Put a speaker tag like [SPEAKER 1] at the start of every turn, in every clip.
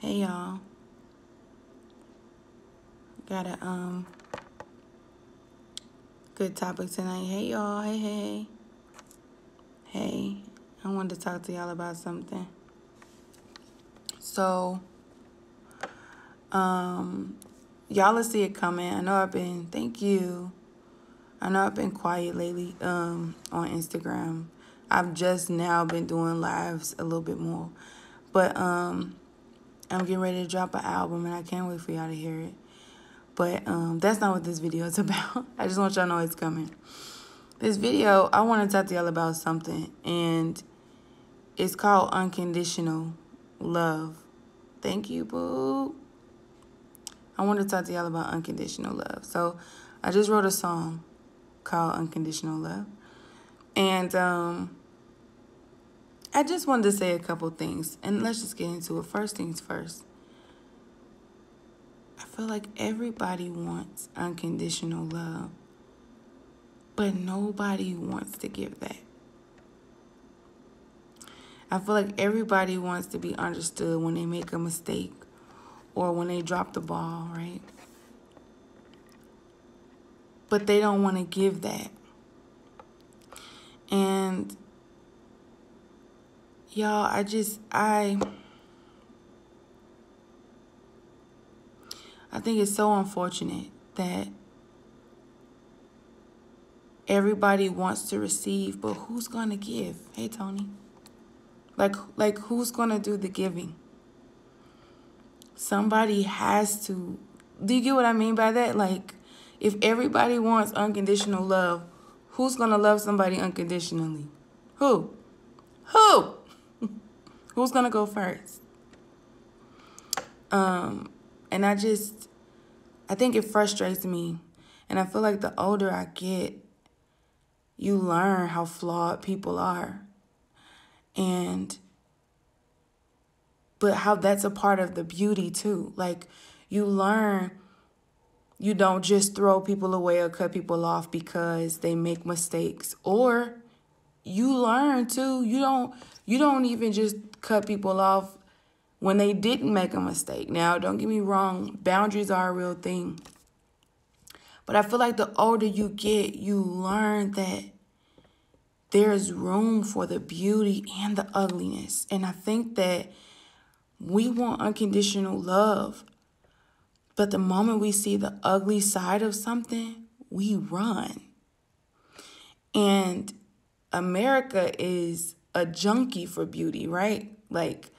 [SPEAKER 1] Hey y'all. Got a good topic tonight. Hey y'all. Hey. Hey. I wanted to talk to y'all about something. So, y'all will see it coming. Thank you. I know I've been quiet lately on Instagram. I've just now been doing lives a little bit more. But I'm getting ready to drop an album and I can't wait for y'all to hear it. But that's not what this video is about. I just want y'all to know it's coming. This video, I want to talk to y'all about something, and it's called Unconditional Love. Thank you, boo. I want to talk to y'all about unconditional love. So I just wrote a song called Unconditional Love. And I just wanted to say a couple things, and let's just get into it. First things first. I feel like everybody wants unconditional love, but nobody wants to give that. I feel like everybody wants to be understood when they make a mistake or when they drop the ball, right? But they don't want to give that. And y'all, I think it's so unfortunate that everybody wants to receive, but who's going to give? Hey, Tony. Like who's going to do the giving? Somebody has to. Do you get what I mean by that? Like, if everybody wants unconditional love, who's going to love somebody unconditionally? Who? Who's going to go first? And I think it frustrates me. And I feel like the older I get, you learn how flawed people are. But how that's a part of the beauty too. Like, you learn you don't just throw people away or cut people off because they make mistakes. Or you learn too, you don't even just cut people off when they didn't make a mistake. Now, don't get me wrong, boundaries are a real thing. But I feel like the older you get, you learn that there's room for the beauty and the ugliness. And I think that we want unconditional love. But the moment we see the ugly side of something, we run. And America is a junkie for beauty, right? Like,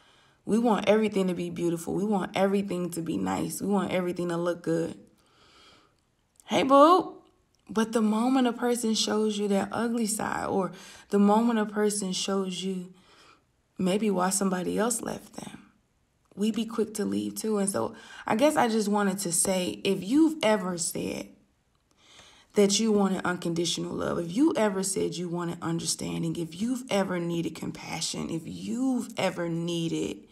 [SPEAKER 1] we want everything to be beautiful. We want everything to be nice. We want everything to look good. Hey, boo. But the moment a person shows you that ugly side, or the moment a person shows you maybe why somebody else left them, we be quick to leave too. And so I guess I just wanted to say, if you've ever said that you wanted unconditional love, if you ever said you wanted understanding, if you've ever needed compassion, if you've ever needed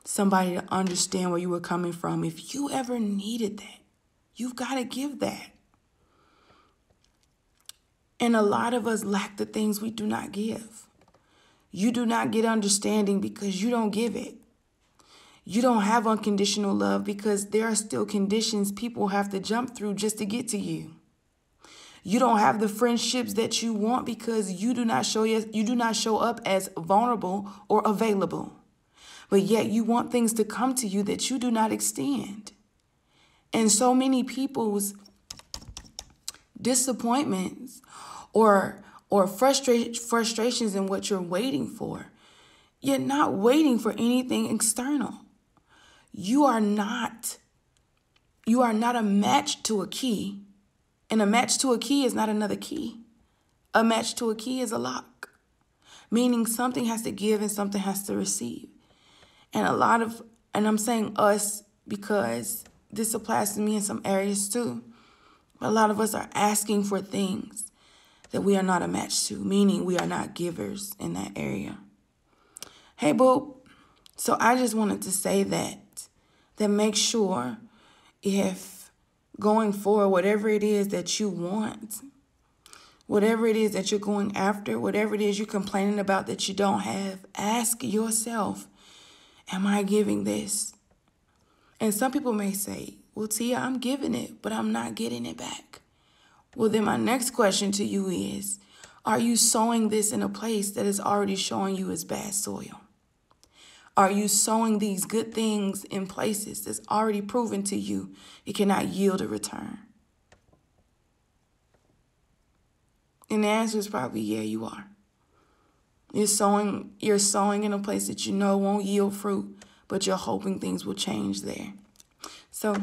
[SPEAKER 1] somebody to understand where you were coming from, if you ever needed that, you've got to give that. And a lot of us lack the things we do not give. You do not get understanding because you don't give it. You don't have unconditional love because there are still conditions people have to jump through just to get to you. You don't have the friendships that you want because you do not show up as vulnerable or available. But yet you want things to come to you that you do not extend. And so many people's disappointments or frustrations in what you're waiting for, you're not waiting for anything external. You are not a match to a key, and a match to a key is not another key. A match to a key is a lock, meaning something has to give and something has to receive. And I'm saying us because this applies to me in some areas too. But a lot of us are asking for things that we are not a match to, meaning we are not givers in that area. Hey, boo. So I just wanted to say that make sure if going forward, whatever it is that you want, whatever it is that you're going after, whatever it is you're complaining about that you don't have, ask yourself, am I giving this? And some people may say, well, Teeya, I'm giving it, but I'm not getting it back. Well, then my next question to you is, are you sowing this in a place that is already showing you as bad soil? Are you sowing these good things in places that's already proven to you it cannot yield a return? And the answer is probably, yeah, you are. You're sowing in a place that you know won't yield fruit, but you're hoping things will change there. So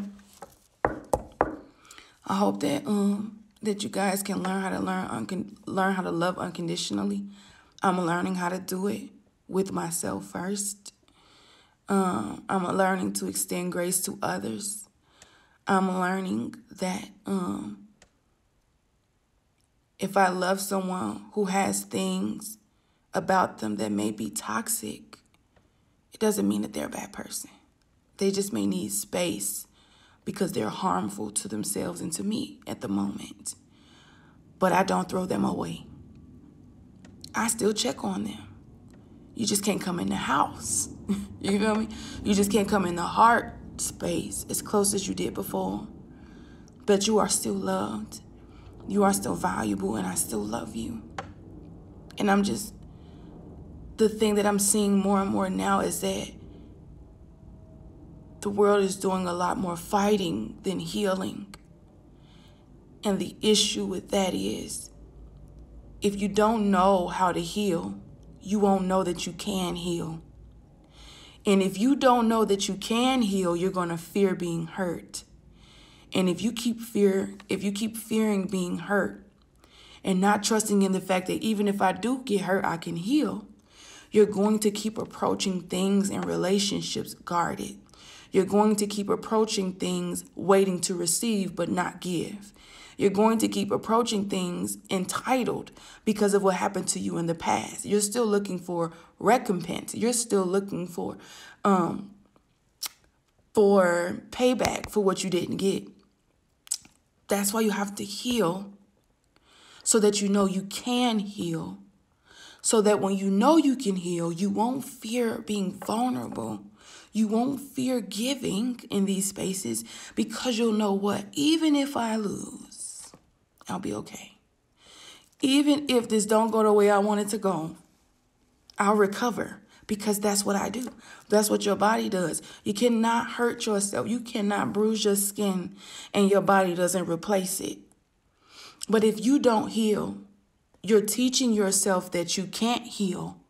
[SPEAKER 1] I hope that that you guys can learn how to learn how to love unconditionally. I'm learning how to do it with myself first. I'm learning to extend grace to others. I'm learning that if I love someone who has things about them that may be toxic, it doesn't mean that they're a bad person. They just may need space because they're harmful to themselves and to me at the moment. But I don't throw them away. I still check on them. You just can't come in the house. You feel me? You just can't come in the heart space as close as you did before. But you are still loved. You are still valuable, and I still love you. And the thing that I'm seeing more and more now is that the world is doing a lot more fighting than healing. And the issue with that is, if you don't know how to heal, you won't know that you can heal. And if you don't know that you can heal, you're going to fear being hurt. And if you keep fearing being hurt and not trusting in the fact that even if I do get hurt, I can heal, you're going to keep approaching things and relationships guarded. You're going to keep approaching things waiting to receive but not give. You're going to keep approaching things entitled because of what happened to you in the past. You're still looking for recompense. You're still looking for payback for what you didn't get. That's why you have to heal, so that you know you can heal. So that when you know you can heal, you won't fear being vulnerable. You won't fear giving in these spaces, because you'll know what? Even if I lose, I'll be okay. Even if this don't go the way I want it to go, I'll recover, because that's what I do. That's what your body does. You cannot hurt yourself. You cannot bruise your skin and your body doesn't replace it. But if you don't heal, you're teaching yourself that you can't heal.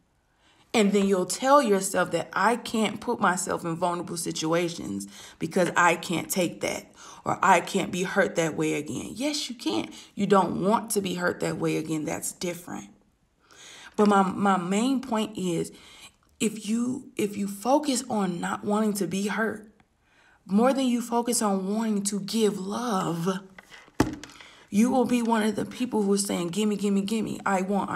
[SPEAKER 1] And then you'll tell yourself that I can't put myself in vulnerable situations because I can't take that, or I can't be hurt that way again. Yes, you can. You don't want to be hurt that way again. That's different. But my main point is, if you focus on not wanting to be hurt more than you focus on wanting to give love, you will be one of the people who are saying, gimme, gimme, gimme. I want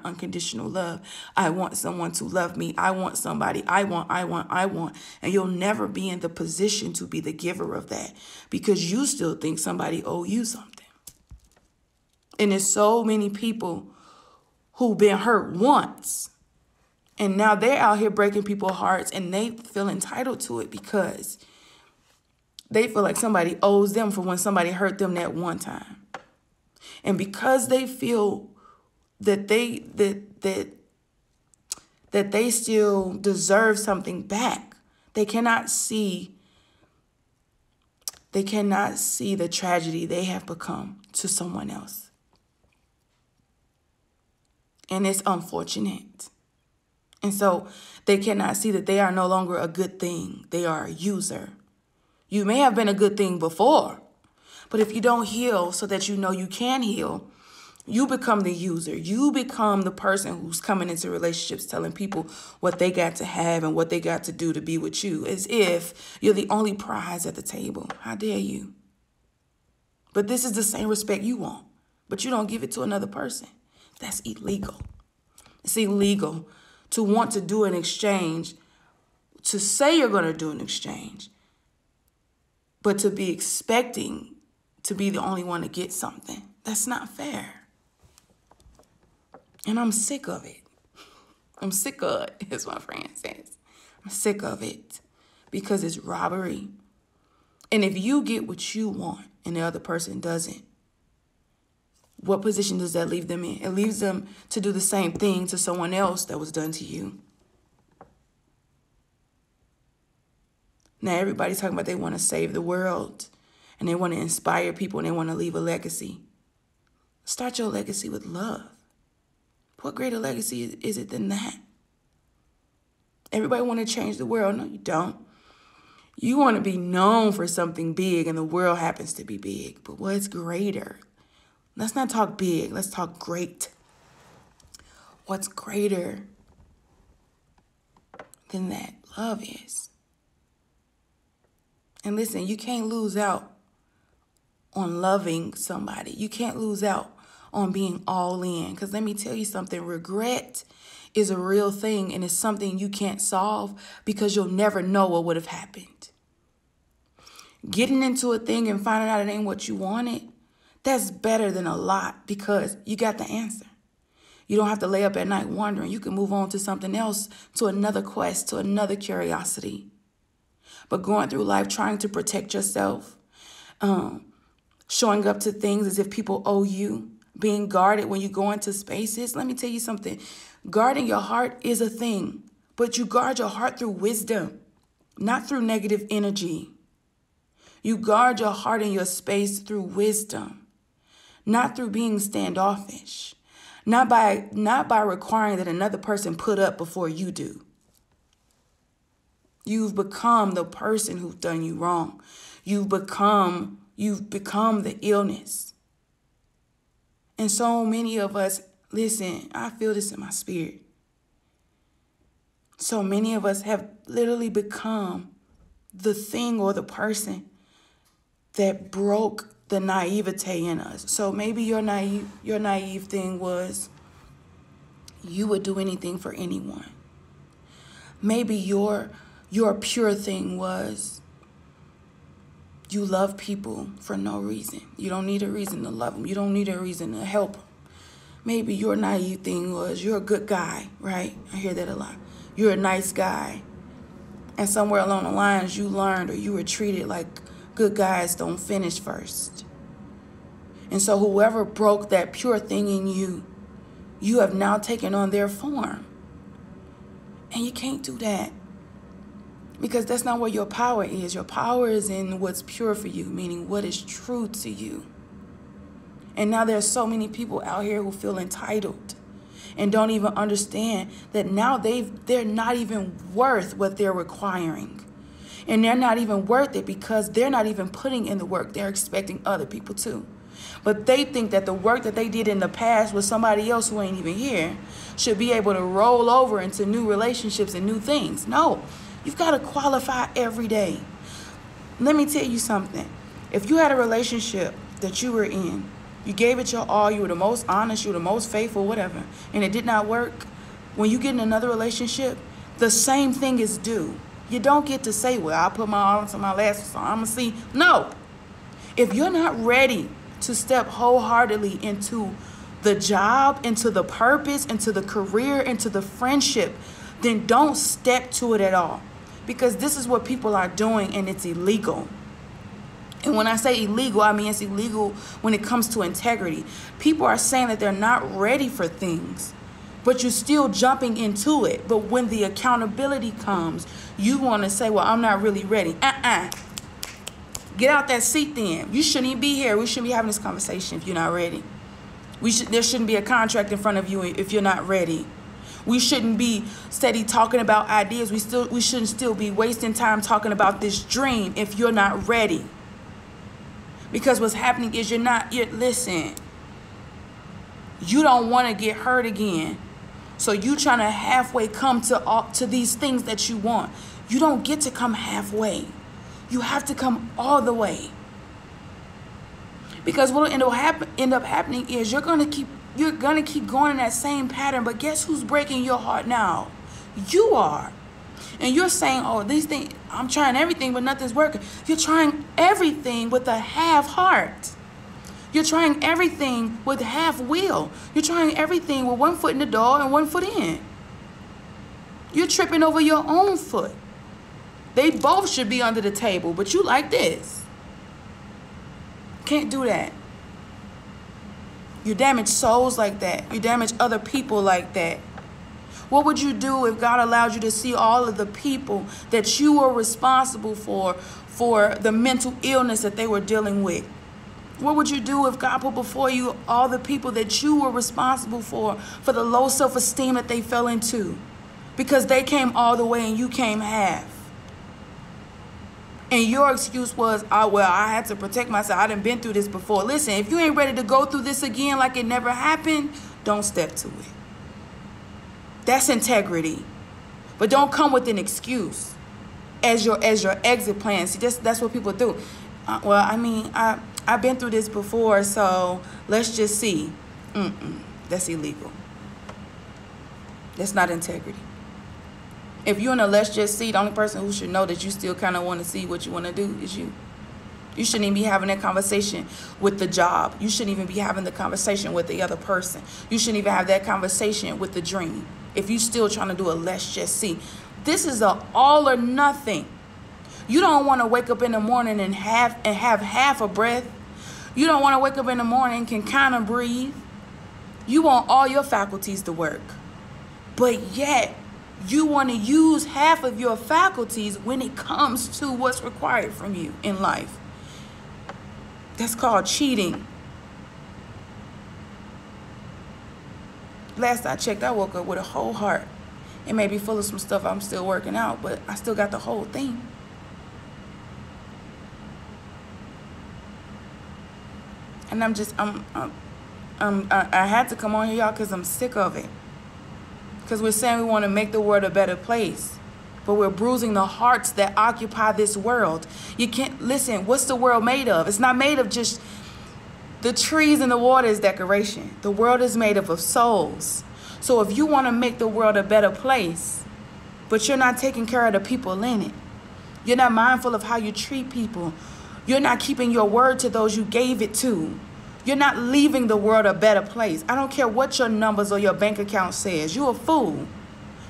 [SPEAKER 1] unconditional love. I want someone to love me. I want somebody. I want. And you'll never be in the position to be the giver of that, because you still think somebody owe you something. And there's so many people who've been hurt once, and now they're out here breaking people's hearts, and they feel entitled to it because they feel like somebody owes them for when somebody hurt them that one time. And because they feel that they still deserve something back, they cannot see the tragedy they have become to someone else. And it's unfortunate. And so they cannot see that they are no longer a good thing. They are a user. You may have been a good thing before, but if you don't heal so that you know you can heal, you become the user. You become the person who's coming into relationships telling people what they got to have and what they got to do to be with you, as if you're the only prize at the table. How dare you? But this is the same respect you want, but you don't give it to another person. That's illegal. It's illegal to want to do an exchange, to say you're going to do an exchange, but to be expecting to be the only one to get something. That's not fair. And I'm sick of it. I'm sick of it, as my friend says. I'm sick of it. because it's robbery. And if you get what you want and the other person doesn't, what position does that leave them in? It leaves them to do the same thing to someone else that was done to you. Now everybody's talking about they want to save the world and they want to inspire people and they want to leave a legacy. Start your legacy with love. What greater legacy is it than that? Everybody want to change the world. No, you don't. You want to be known for something big and the world happens to be big. But what's greater? Let's not talk big. Let's talk great. What's greater than that? Love is. And listen, you can't lose out on loving somebody. You can't lose out on being all in. Because let me tell you something. Regret is a real thing, and it's something you can't solve because you'll never know what would have happened. Getting into a thing and finding out it ain't what you wanted, that's better than a lot because you got the answer. You don't have to lay up at night wondering. You can move on to something else, to another quest, to another curiosity. But going through life trying to protect yourself, showing up to things as if people owe you, being guarded when you go into spaces. Let me tell you something. Guarding your heart is a thing, but you guard your heart through wisdom, not through negative energy. You guard your heart and your space through wisdom, not through being standoffish, not by requiring that another person put up before you do. You've become the person who's done you wrong. You've become the illness. And so many of us, listen, I feel this in my spirit. So many of us have literally become the thing or the person that broke the naivete in us. So maybe your naive thing was you would do anything for anyone. Maybe your pure thing was you love people for no reason. You don't need a reason to love them. You don't need a reason to help them. Maybe your naive thing was you're a good guy, right? I hear that a lot. You're a nice guy. And somewhere along the lines you learned or you were treated like good guys don't finish first. And so whoever broke that pure thing in you, you have now taken on their form. And you can't do that. Because that's not where your power is. Your power is in what's pure for you, meaning what is true to you. And now there's so many people out here who feel entitled and don't even understand that now they're not even worth what they're requiring. And they're not even worth it because they're not even putting in the work. They're expecting other people to. But they think that the work that they did in the past with somebody else who ain't even here should be able to roll over into new relationships and new things. No. You've got to qualify every day. Let me tell you something. If you had a relationship that you were in, you gave it your all, you were the most honest, you were the most faithful, whatever, and it did not work, when you get in another relationship, the same thing is due. You don't get to say, well, I'll put my all into my last song, I'm going to see. No. If you're not ready to step wholeheartedly into the job, into the purpose, into the career, into the friendship, then don't step to it at all. Because this is what people are doing and it's illegal. And when I say illegal, I mean it's illegal when it comes to integrity. People are saying that they're not ready for things, but you're still jumping into it. But when the accountability comes, you want to say, well, I'm not really ready. Get out that seat then. You shouldn't even be here. We shouldn't be having this conversation if you're not ready. There shouldn't be a contract in front of you if you're not ready. We shouldn't be steady talking about ideas. We shouldn't still be wasting time talking about this dream if you're not ready. Because what's happening is listen, you don't want to get hurt again. So you trying to halfway come to these things that you want. You don't get to come halfway. You have to come all the way. Because what will end up happening is you're gonna keep going in that same pattern, but guess who's breaking your heart now? You are. And you're saying, oh, these things, I'm trying everything, but nothing's working. You're trying everything with a half heart. You're trying everything with half will. You're trying everything with one foot in the door and one foot in. You're tripping over your own foot. They both should be under the table, but you like this. Can't do that. You damage souls like that. You damage other people like that. What would you do if God allowed you to see all of the people that you were responsible for the mental illness that they were dealing with? What would you do if God put before you all the people that you were responsible for the low self-esteem that they fell into? Because they came all the way and you came half. And your excuse was, oh, well, I had to protect myself. I done been through this before. Listen, if you ain't ready to go through this again like it never happened, don't step to it. That's integrity. But don't come with an excuse as your exit plan. See, that's what people do. Well, I mean, I've been through this before, so let's just see. That's illegal. That's not integrity. If you're in a let's just see, the only person who should know that you still kind of want to see what you want to do is you. You shouldn't even be having that conversation with the job. You shouldn't even be having the conversation with the other person. You shouldn't even have that conversation with the dream. If you're still trying to do a let's just see. This is a all or nothing. You don't want to wake up in the morning and have half a breath. You don't want to wake up in the morning and can kind of breathe. You want all your faculties to work. But yet, you want to use half of your faculties when it comes to what's required from you in life. That's called cheating. Last I checked, I woke up with a whole heart. It may be full of some stuff I'm still working out, but I still got the whole thing. And I had to come on here, y'all, because I'm sick of it. Because we're saying we want to make the world a better place, but we're bruising the hearts that occupy this world. You can't, listen, what's the world made of? It's not made of just the trees and the water is decoration. The world is made up of souls. So if you want to make the world a better place, but you're not taking care of the people in it, you're not mindful of how you treat people, you're not keeping your word to those you gave it to, you're not leaving the world a better place. I don't care what your numbers or your bank account says. You're a fool.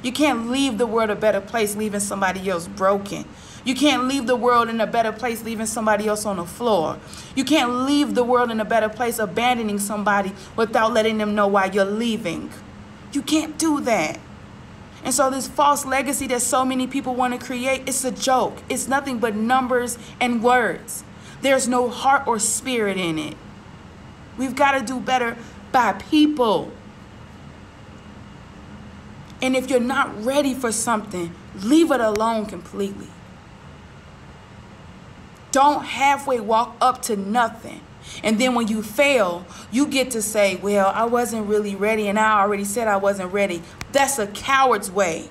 [SPEAKER 1] You can't leave the world a better place leaving somebody else broken. You can't leave the world in a better place leaving somebody else on the floor. You can't leave the world in a better place abandoning somebody without letting them know why you're leaving. You can't do that. And so this false legacy that so many people want to create, it's a joke. It's nothing but numbers and words. There's no heart or spirit in it. We've got to do better by people. And if you're not ready for something, leave it alone completely. Don't halfway walk up to nothing. And then when you fail, you get to say, well, I wasn't really ready and I already said I wasn't ready. That's a coward's way.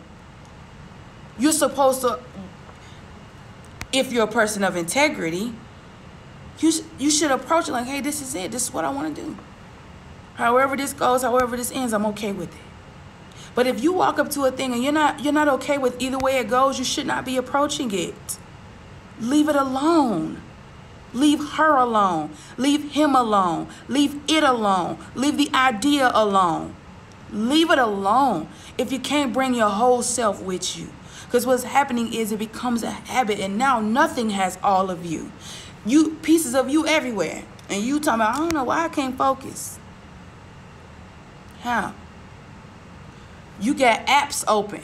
[SPEAKER 1] You're supposed to, if you're a person of integrity, you should approach it like, hey, this is it. This is what I want to do. However this goes, however this ends, I'm okay with it. But if you walk up to a thing and you're not okay with either way it goes, you should not be approaching it. Leave it alone. Leave her alone. Leave him alone. Leave it alone. Leave the idea alone. Leave it alone if you can't bring your whole self with you. Because what's happening is it becomes a habit, and now nothing has all of you. Pieces of you everywhere. And you talking about, I don't know why I can't focus. How? You got apps open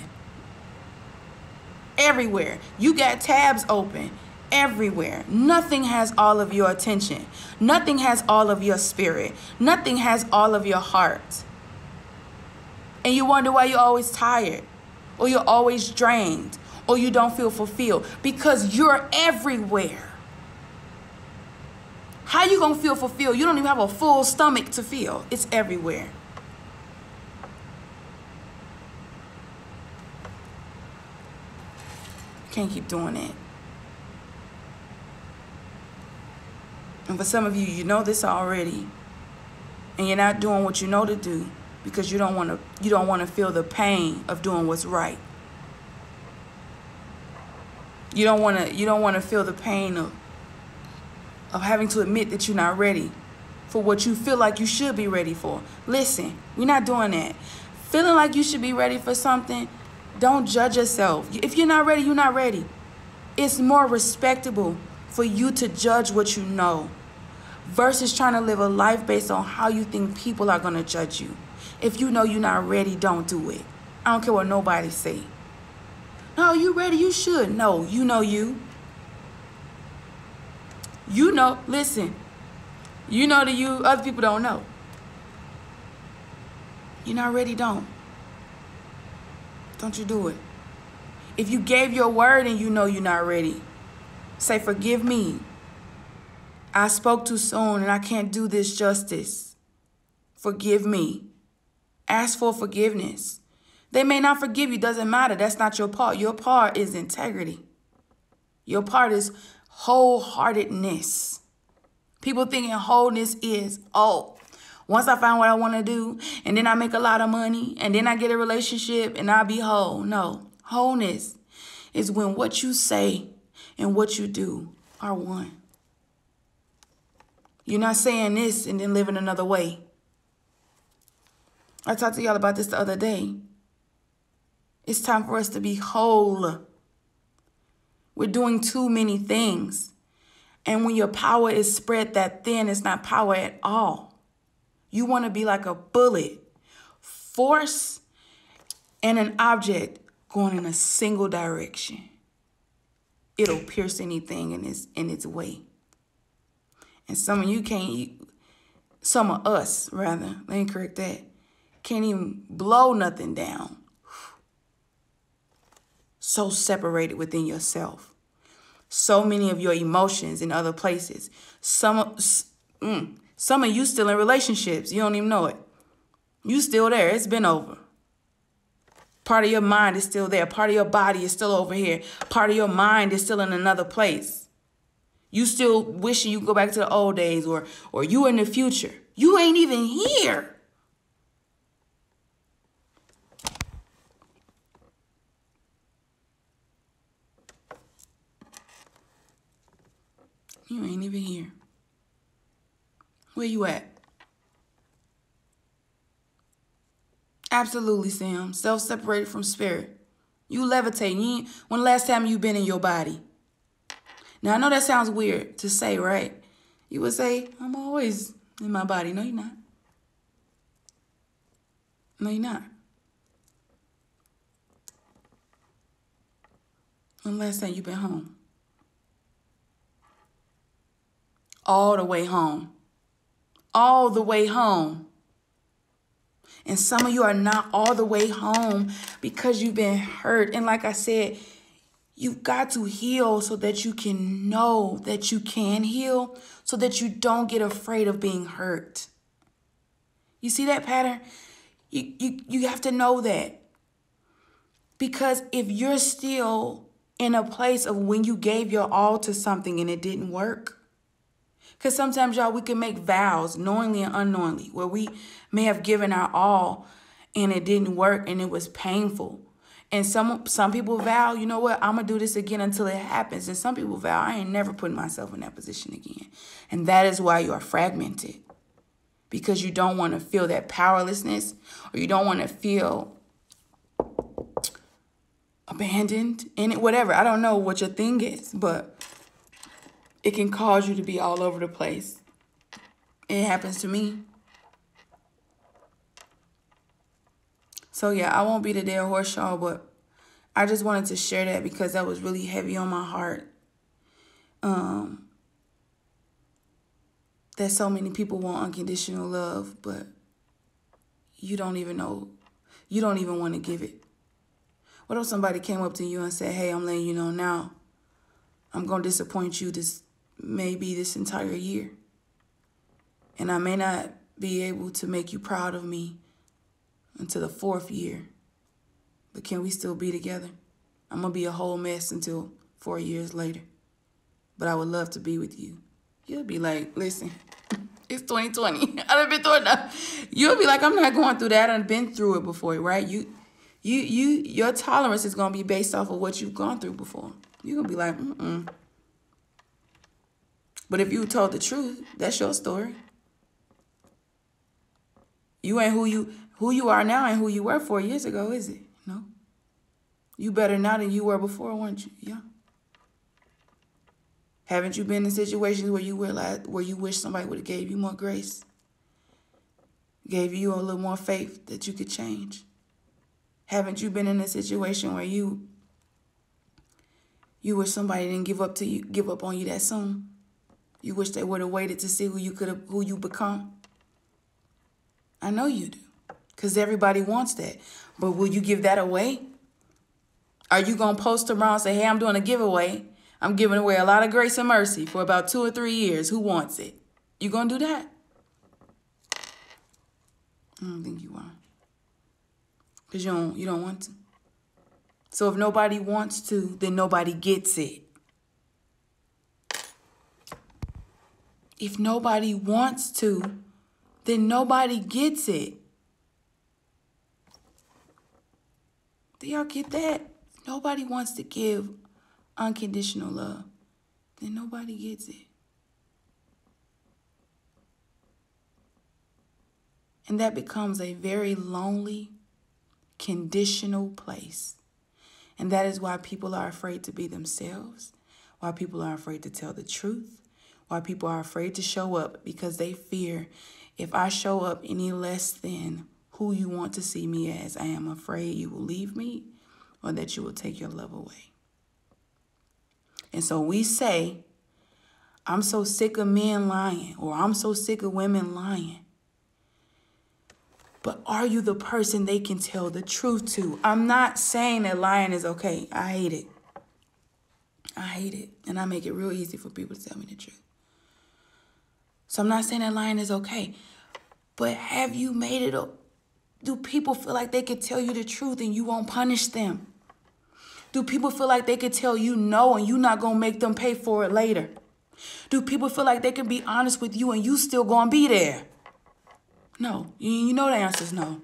[SPEAKER 1] everywhere. You got tabs open everywhere. Nothing has all of your attention. Nothing has all of your spirit. Nothing has all of your heart. And you wonder why you're always tired, or you're always drained, or you don't feel fulfilled, because you're everywhere. How you gonna feel fulfilled? You don't even have a full stomach to feel. It's everywhere. Can't keep doing that. And for some of you, you know this already, and you're not doing what you know to do because you don't want to feel the pain of doing what's right. You don't want to feel the pain of having to admit that you're not ready for what you feel like you should be ready for. Listen, we're not doing that. Feeling like you should be ready for something, don't judge yourself. If you're not ready, you're not ready. It's more respectable for you to judge what you know versus trying to live a life based on how you think people are going to judge you. If you know you're not ready, don't do it. I don't care what nobody say. No, you ready, you should. No, you know you. You know, listen. You know that you, other people don't know. You're not ready, don't. Don't you do it. If you gave your word and you know you're not ready, say, forgive me. I spoke too soon and I can't do this justice. Forgive me. Ask for forgiveness. They may not forgive you. Doesn't matter. That's not your part. Your part is integrity. Your part is wholeheartedness. People thinking wholeness is, oh, once I find what I want to do, and then I make a lot of money, and then I get a relationship, and I'll be whole. No. Wholeness is when what you say and what you do are one. You're not saying this and then living another way. I talked to y'all about this the other day. It's time for us to be whole. We're doing too many things. And when your power is spread that thin, it's not power at all. You want to be like a bullet. Force and an object going in a single direction. It'll pierce anything in its way. And some of you can't, some of us rather, let me correct that, can't even blow nothing down. So separated within yourself. So many of your emotions in other places. Some of you still in relationships. You don't even know it. You still there. It's been over. Part of your mind is still there. Part of your body is still over here. Part of your mind is still in another place. You still wishing you could go back to the old days or you in the future. You ain't even here. You ain't even here. Where you at? Absolutely, Sam. Self-separated from spirit. You levitating. When the last time you been in your body? Now, I know that sounds weird to say, right? You would say, I'm always in my body. No, you're not. No, you're not. When the last time you been home? All the way home. All the way home. And some of you are not all the way home because you've been hurt. And like I said, you've got to heal so that you can know that you can heal, so that you don't get afraid of being hurt. You see that pattern? You have to know that. Because if you're still in a place of when you gave your all to something and it didn't work, because sometimes, y'all, we can make vows knowingly and unknowingly where we may have given our all and it didn't work and it was painful. And some people vow, you know what, I'm going to do this again until it happens. And some people vow, I ain't never putting myself in that position again. And that is why you are fragmented. Because you don't want to feel that powerlessness, or you don't want to feel abandoned in it, whatever. I don't know what your thing is, but it can cause you to be all over the place. It happens to me. So yeah, I won't be the dead horse, y'all, but I just wanted to share that because that was really heavy on my heart. That so many people want unconditional love, but you don't even know. You don't even want to give it. What if somebody came up to you and said, hey, I'm letting you know now, I'm going to disappoint you maybe this entire year. And I may not be able to make you proud of me until the 4th year. But can we still be together? I'm going to be a whole mess until 4 years later. But I would love to be with you. You'll be like, listen, it's 2020. I done been through enough. You'll be like, I'm not going through that. I've been through it before, right? Your tolerance is going to be based off of what you've gone through before. You're going to be like, But if you told the truth, that's your story. You ain't who you are now and who you were 4 years ago, is it? No. You better now than you were before, weren't you? Yeah. Haven't you been in situations where you realize, where you wish somebody would have gave you more grace? Gave you a little more faith that you could change? Haven't you been in a situation where you wish somebody didn't give up on you that soon? You wish they would have waited to see who you become? I know you do, because everybody wants that. But will you give that away? Are you going to post around and say, hey, I'm doing a giveaway. I'm giving away a lot of grace and mercy for about 2 or 3 years. Who wants it? You going to do that? I don't think you are. Because you don't want to. So if nobody wants to, then nobody gets it. If nobody wants to, then nobody gets it. Do y'all get that? If nobody wants to give unconditional love, then nobody gets it. And that becomes a very lonely, conditional place. And that is why people are afraid to be themselves, why people are afraid to tell the truth, why people are afraid to show up, because they fear, if I show up any less than who you want to see me as, I am afraid you will leave me or that you will take your love away. And so we say, I'm so sick of men lying, or I'm so sick of women lying. But are you the person they can tell the truth to? I'm not saying that lying is okay. I hate it. I hate it. And I make it real easy for people to tell me the truth. So I'm not saying that lying is okay. But have you made it up? Do people feel like they could tell you the truth and you won't punish them? Do people feel like they could tell you no and you're not going to make them pay for it later? Do people feel like they can be honest with you and you still going to be there? No. You know the answer is no.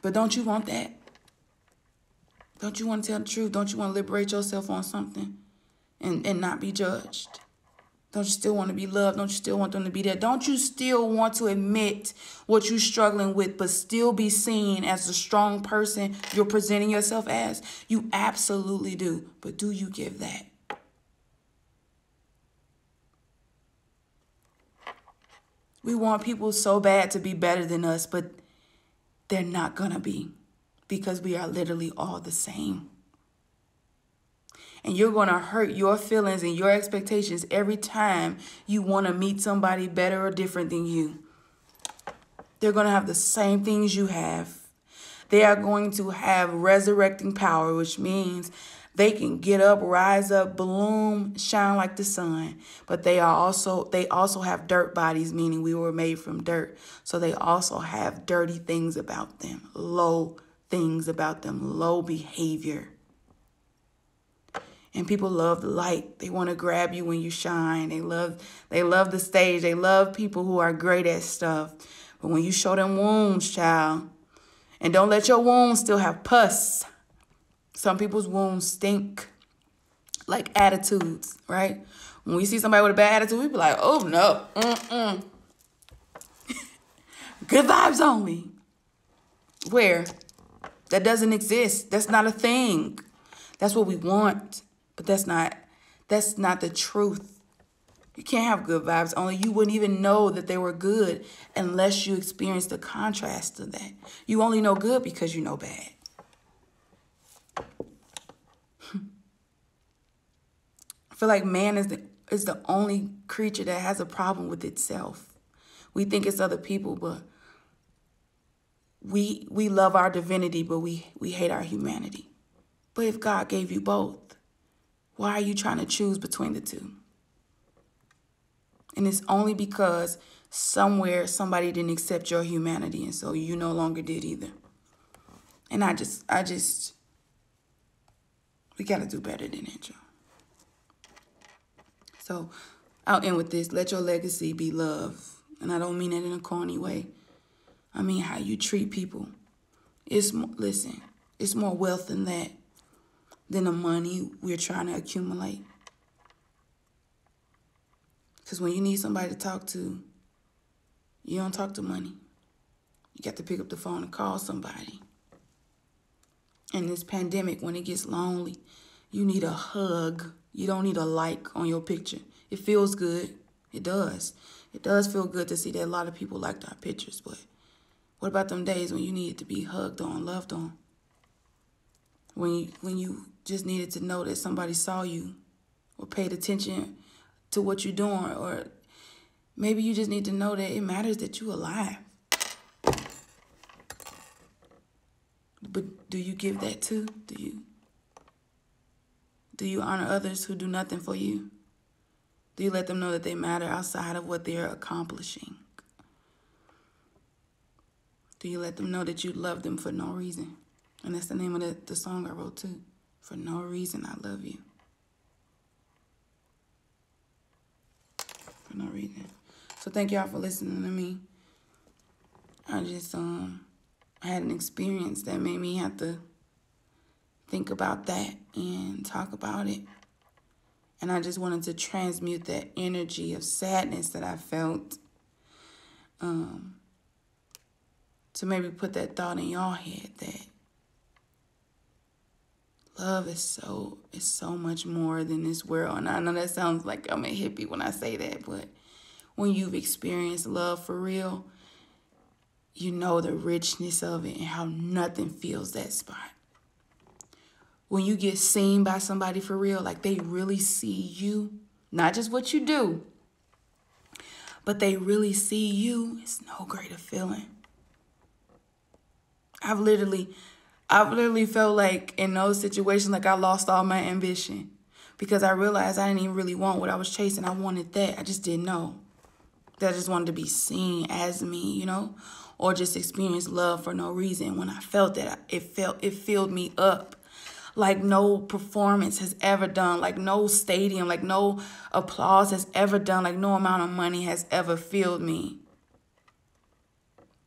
[SPEAKER 1] But don't you want that? Don't you want to tell the truth? Don't you want to liberate yourself on something and not be judged? Don't you still want to be loved? Don't you still want them to be there? Don't you still want to admit what you're struggling with, but still be seen as the strong person you're presenting yourself as? You absolutely do. But do you give that? We want people so bad to be better than us, but they're not going to be, because we are literally all the same. And you're going to hurt your feelings and your expectations every time you want to meet somebody better or different than you. They're going to have the same things you have. They are going to have resurrecting power, which means they can get up, rise up, bloom, shine like the sun. But they also have dirt bodies, meaning we were made from dirt. So they also have dirty things about them, low things about them, low behavior. And people love the light. They want to grab you when you shine. They love the stage. They love people who are great at stuff. But when you show them wounds, child, and don't let your wounds still have pus. Some people's wounds stink like attitudes, right? When we see somebody with a bad attitude, we be like, oh, no. Good vibes only. Where? That doesn't exist. That's not a thing. That's what we want. But that's not the truth. You can't have good vibes only. You wouldn't even know that they were good unless you experienced the contrast of that. You only know good because you know bad. I feel like man is the only creature that has a problem with itself. We think it's other people, but we love our divinity, but we hate our humanity. But if God gave you both, why are you trying to choose between the two? And it's only because somewhere somebody didn't accept your humanity, and so you no longer did either. And we got to do better than that, y'all. So I'll end with this. Let your legacy be love. And I don't mean it in a corny way. I mean how you treat people. Listen, it's more wealth than that, than the money we're trying to accumulate. Because when you need somebody to talk to, you don't talk to money. You got to pick up the phone and call somebody. In this pandemic, when it gets lonely, you need a hug. You don't need a like on your picture. It feels good. It does. It does feel good to see that a lot of people liked our pictures, but what about them days when you needed to be hugged on, loved on? When you just needed to know that somebody saw you or paid attention to what you're doing, or maybe you just need to know that it matters that you're alive. But do you give that too? Do you honor others who do nothing for you? Do you let them know that they matter outside of what they're accomplishing? Do you let them know that you love them for no reason? And that's the name of the song I wrote too. For no reason, I love you. For no reason. So thank y'all for listening to me. I just had an experience that made me have to think about that and talk about it. And I just wanted to transmute that energy of sadness that I felt, to maybe put that thought in y'all head that love is so much more than this world. And I know that sounds like I'm a hippie when I say that, but when you've experienced love for real, you know the richness of it and how nothing fills that spot. When you get seen by somebody for real, like they really see you, not just what you do, but they really see you, it's no greater feeling. I've literally felt like in those situations, like I lost all my ambition because I realized I didn't even really want what I was chasing. I wanted that. I just didn't know that I just wanted to be seen as me, you know, or just experience love for no reason. When I felt that, it filled me up like no performance has ever done, like no stadium, like no applause has ever done, like no amount of money has ever filled me.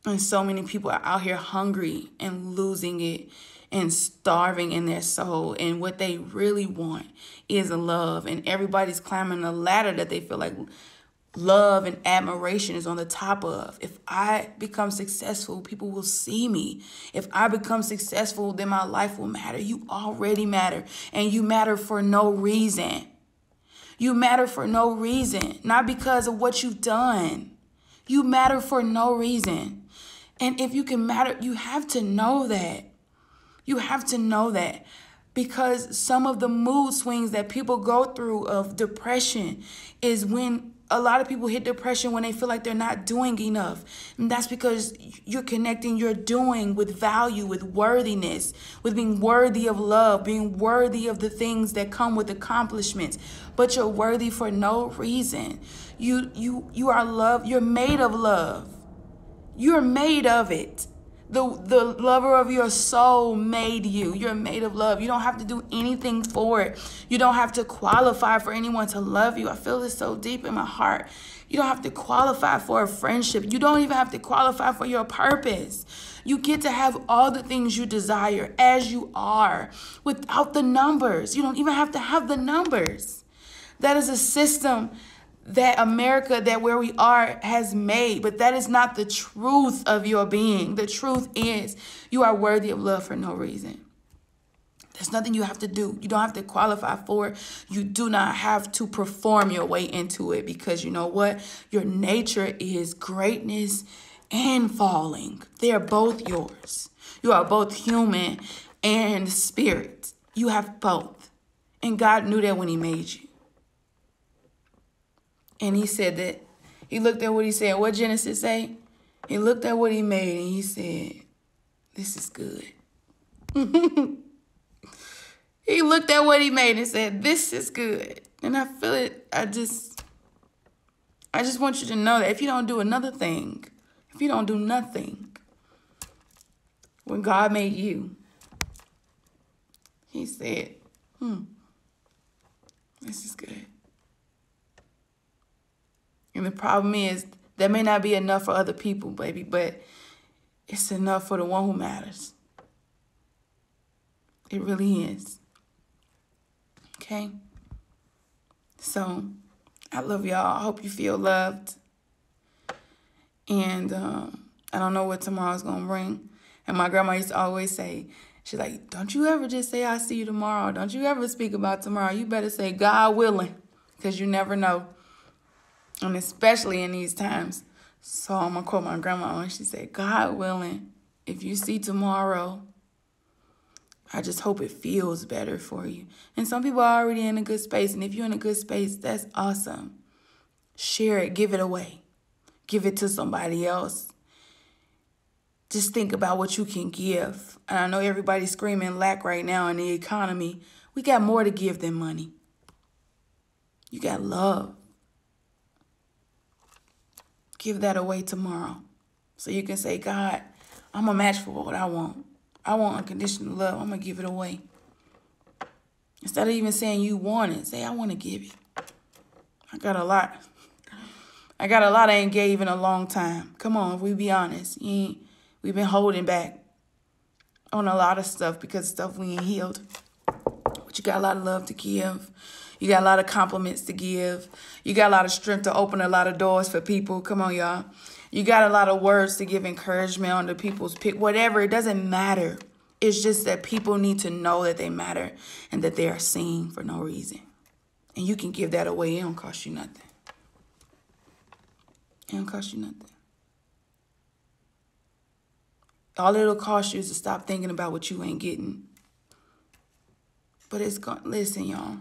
[SPEAKER 1] And so many people are out here hungry and losing it and starving in their soul. And what they really want is love. And everybody's climbing a ladder that they feel like love and admiration is on the top of. If I become successful, people will see me. If I become successful, then my life will matter. You already matter. And you matter for no reason. You matter for no reason. Not because of what you've done. You matter for no reason. And if you can matter, you have to know that. You have to know that. Because some of the mood swings that people go through of depression is when a lot of people hit depression when they feel like they're not doing enough. And that's because you're connecting your doing with value, with worthiness, with being worthy of love, being worthy of the things that come with accomplishments. But you're worthy for no reason. You are loved. You're made of love. You're made of it. The lover of your soul made you. You're made of love. You don't have to do anything for it. You don't have to qualify for anyone to love you. I feel this so deep in my heart. You don't have to qualify for a friendship. You don't even have to qualify for your purpose. You get to have all the things you desire as you are without the numbers. You don't even have to have the numbers. That is a system that America, that where we are, has made. But that is not the truth of your being. The truth is you are worthy of love for no reason. There's nothing you have to do. You don't have to qualify for it. You do not have to perform your way into it, because you know what? Your nature is greatness and falling. They are both yours. You are both human and spirit. You have both. And God knew that when he made you. And he said that, he looked at what he said. What Genesis say? He looked at what he made and he said, this is good. He looked at what he made and said, this is good. And I feel it. I just want you to know that if you don't do another thing, if you don't do nothing, when God made you, he said, this is good. And the problem is that may not be enough for other people, baby, but it's enough for the one who matters. It really is. Okay? So, I love y'all. I hope you feel loved. And I don't know what tomorrow's going to bring. And my grandma used to always say, She's like, don't you ever just say, I'll see you tomorrow. Don't you ever speak about tomorrow. You better say, God willing, because you never know. And especially in these times. So I'm going to quote my grandma when she said, God willing, if you see tomorrow, I just hope it feels better for you. And some people are already in a good space. And if you're in a good space, that's awesome. Share it. Give it away. Give it to somebody else. Just think about what you can give. And I know everybody's screaming lack right now in the economy. We got more to give than money. You got love. Give that away tomorrow. So you can say, God, I'm a match for what I want. I want unconditional love. I'm going to give it away. Instead of even saying you want it, say, I want to give it. I got a lot. I ain't gave in a long time. Come on, if we be honest. We've been holding back on a lot of stuff because stuff we ain't healed. But you got a lot of love to give. You got a lot of compliments to give. You got a lot of strength to open a lot of doors for people. Come on, y'all. You got a lot of words to give encouragement on the people's pick. Whatever, it doesn't matter. It's just that people need to know that they matter and that they are seen for no reason. And you can give that away. It don't cost you nothing. It don't cost you nothing. All it'll cost you is to stop thinking about what you ain't getting. But it's going, listen, y'all.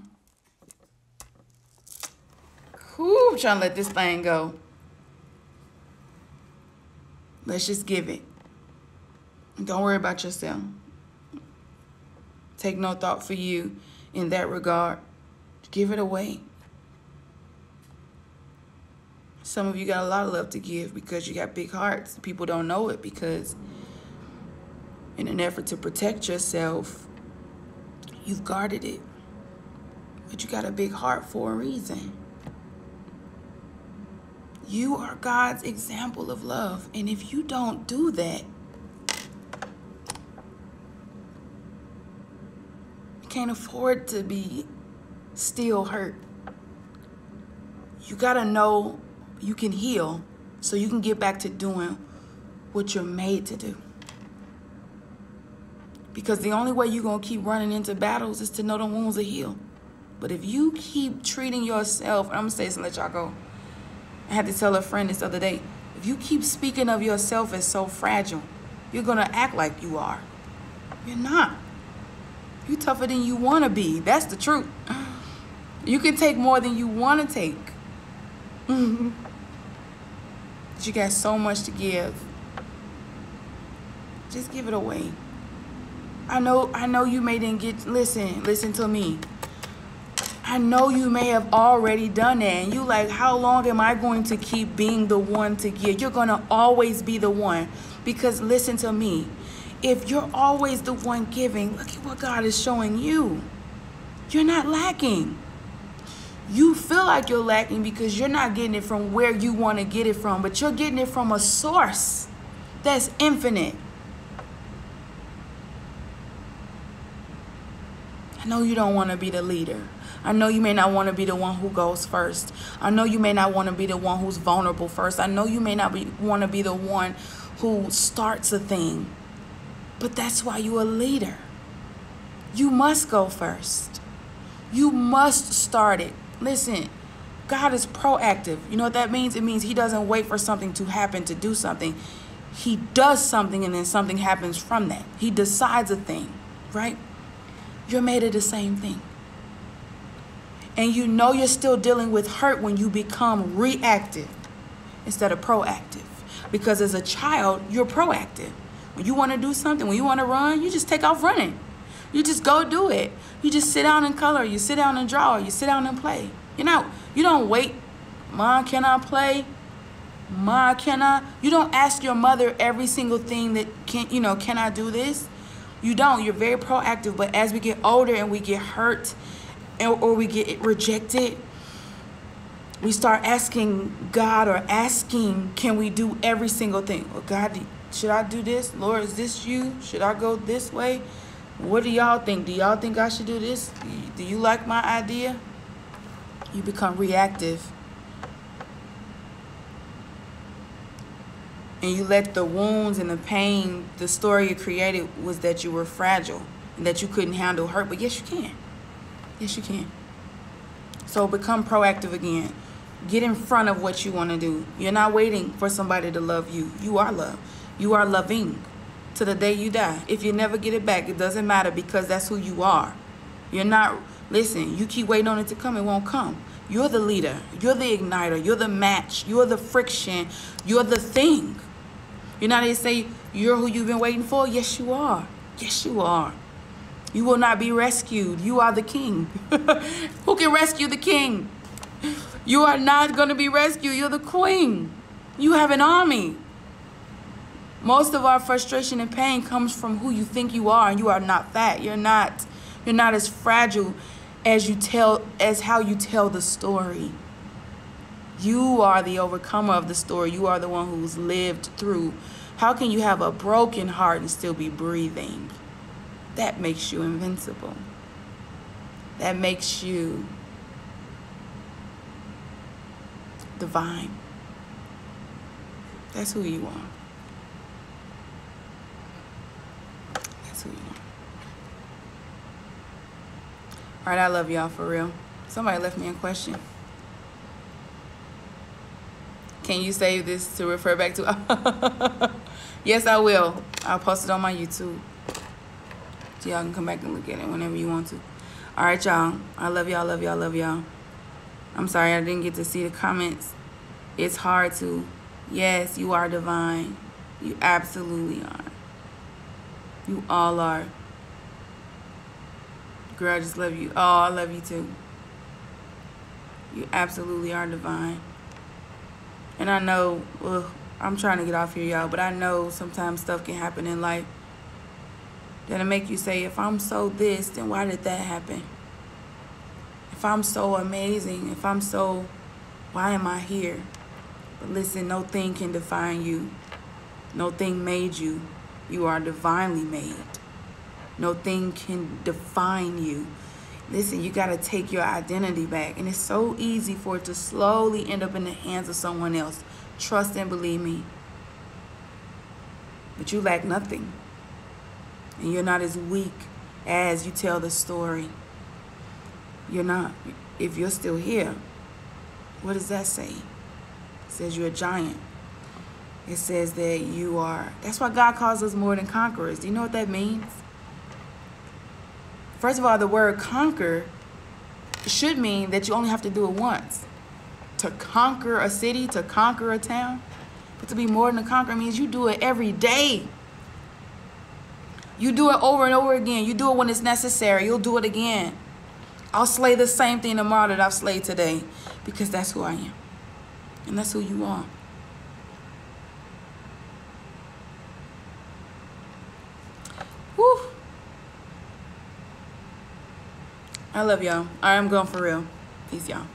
[SPEAKER 1] I'm trying to let this thing go. Let's just give it. Don't worry about yourself. Take no thought for you in that regard. Give it away. Some of you got a lot of love to give because you got big hearts. People don't know it because in an effort to protect yourself, you've guarded it. But you got a big heart for a reason. You are God's example of love. And if you don't do that, you can't afford to be still hurt. You got to know you can heal so you can get back to doing what you're made to do. Because the only way you're going to keep running into battles is to know the wounds are healed. But if you keep treating yourself, and I'm going to say this and let y'all go. I had to tell a friend this other day. If you keep speaking of yourself as so fragile, you're going to act like you are. You're not. You're tougher than you want to be. That's the truth. You can take more than you want to take. But you got so much to give. Just give it away. I know you may didn't get, listen to me. I know you may have already done that. And you like, how long am I going to keep being the one to give? You're going to always be the one. Because listen to me. If you're always the one giving, look at what God is showing you. You're not lacking. You feel like you're lacking because you're not getting it from where you want to get it from. But you're getting it from a source that's infinite. I know you don't want to be the leader. I know you may not want to be the one who goes first. I know you may not want to be the one who's vulnerable first. I know you may not want to be the one who starts a thing. But that's why you're a leader. You must go first. You must start it. Listen, God is proactive. You know what that means? It means he doesn't wait for something to happen to do something. He does something and then something happens from that. He decides a thing, right? You're made of the same thing. And you know you're still dealing with hurt when you become reactive instead of proactive. Because as a child, you're proactive. When you want to do something, when you want to run, you just take off running. You just go do it. You just sit down and color. You sit down and draw. You sit down and play. You don't wait. Mom, can I play? Ma, can I? You don't ask your mother every single thing that can I do this? You don't. You're very proactive. But as we get older and we get hurt or we get rejected, we start asking God or asking, can we do every single thing? Well, God, should I do this? Lord, is this you? Should I go this way? What do y'all think? Do y'all think I should do this? Do you like my idea? You become reactive. and you let the wounds and the pain, the story you created was that you were fragile and that you couldn't handle hurt. But yes, you can. Yes, you can. So become proactive again. Get in front of what you want to do. You're not waiting for somebody to love you. You are love. You are loving to the day you die. If you never get it back, it doesn't matter, because that's who you are. You're not, listen, you keep waiting on it to come, it won't come. You're the leader. You're the igniter. You're the match. You're the friction. You're the thing. You're not going to say you're who you've been waiting for? Yes, you are. Yes, you are. You will not be rescued. You are the king. Who can rescue the king? You are not going to be rescued. You're the queen. You have an army. Most of our frustration and pain comes from who you think you are, and you are not that. You're not as fragile as how you tell the story. You are the overcomer of the story. You are the one who's lived through. How can you have a broken heart and still be breathing? That makes you invincible. That makes you divine. That's who you are. That's who you are. All right, I love y'all for real. Somebody left me a question. Can you save this to refer back to? Yes, I will. I'll post it on my YouTube. So y'all can come back and look at it whenever you want to. All right, y'all. I love y'all, love y'all, love y'all. I'm sorry I didn't get to see the comments. It's hard to. Yes, you are divine. You absolutely are. You all are. Girl, I just love you. Oh, I love you too. You absolutely are divine. And I know, I'm trying to get off here, y'all, but I know sometimes stuff can happen in life that'll make you say, if I'm so this, then why did that happen? If I'm so amazing, if I'm so, why am I here? But listen, no thing can define you. No thing made you. You are divinely made. No thing can define you. Listen, you got to take your identity back. And it's so easy for it to slowly end up in the hands of someone else. Trust and believe me. But you lack nothing. And you're not as weak as you tell the story. You're not. If you're still here, what does that say? It says you're a giant. It says that you are. That's why God calls us more than conquerors. Do you know what that means? First of all, the word conquer should mean that you only have to do it once. To conquer a city, to conquer a town. But to be more than a conqueror means you do it every day. You do it over and over again. You do it when it's necessary. You'll do it again. I'll slay the same thing tomorrow that I've slayed today, because that's who I am. And that's who you are. Woo. I love y'all. All right, I'm going for real. Peace, y'all.